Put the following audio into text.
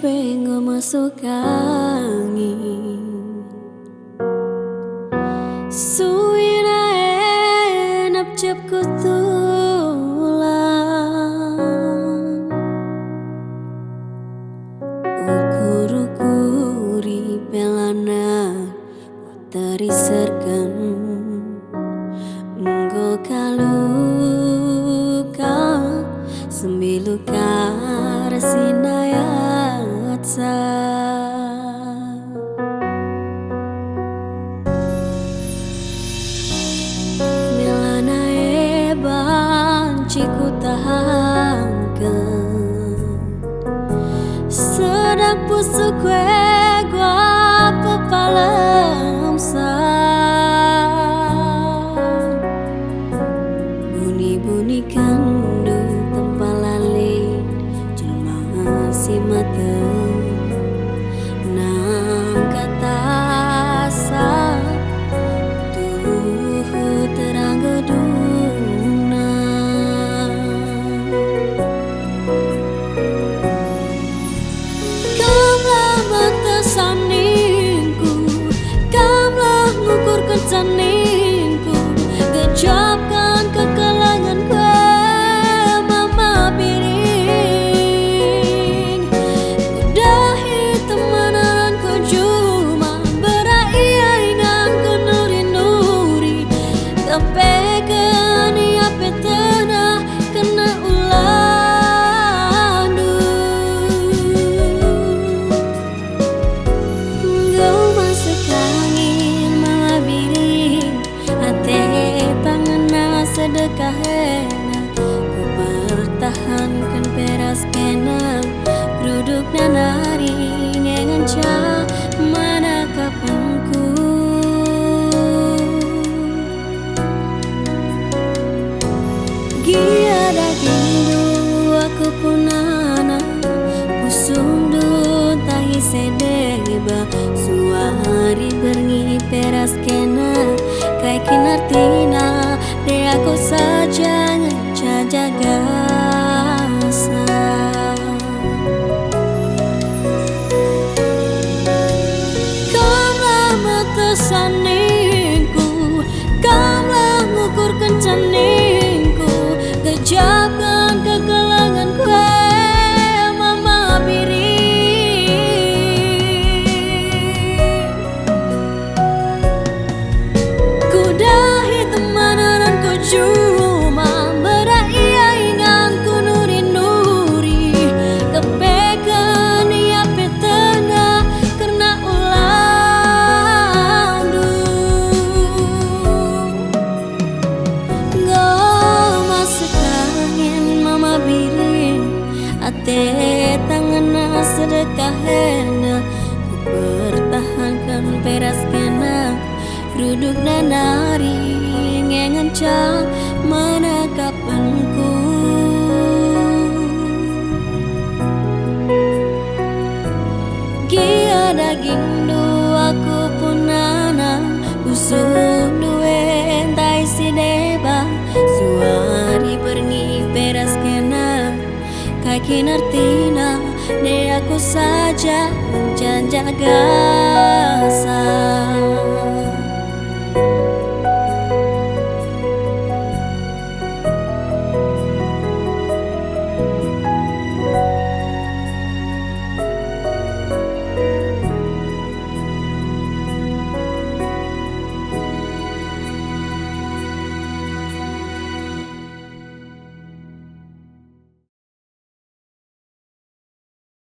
pengen masuk angin suina enap cep kutulang ukur-ukuri pelana puteri serkan enggo kaluka sembilu karasinayat sa melana banci ku tahankan sedang pusuk kue gua pepalam sa bunyi kandu tempalale jelma si mata nang kata sa tuh terang geduna kamlah mata saningku kamlah ngukur kencaningku gejapkan kekalangan sedekah hena ku pertahankan peras kena duduk nanari ngenca mana kapanku gia daging du aku punana pusung du tahi sedeba suari berngi peras kena kai kinartina de aku saja jaga sa kamlah mata saningku kamlah ngukur kencaningku gejapkan kekalangan kue mama piring kudahi temanan ku cuma beraya ingat ku nuri-nuri kepekan ia petena karena ulang du goma sekangin mama birin ate tangan sedekah hena ku pertahankan peras kena duduk nanari ngenca mana kapanku gia daging du aku punana usung duwe entai si deba suari berngi peras kena kai kinartina de aku saja jaga sa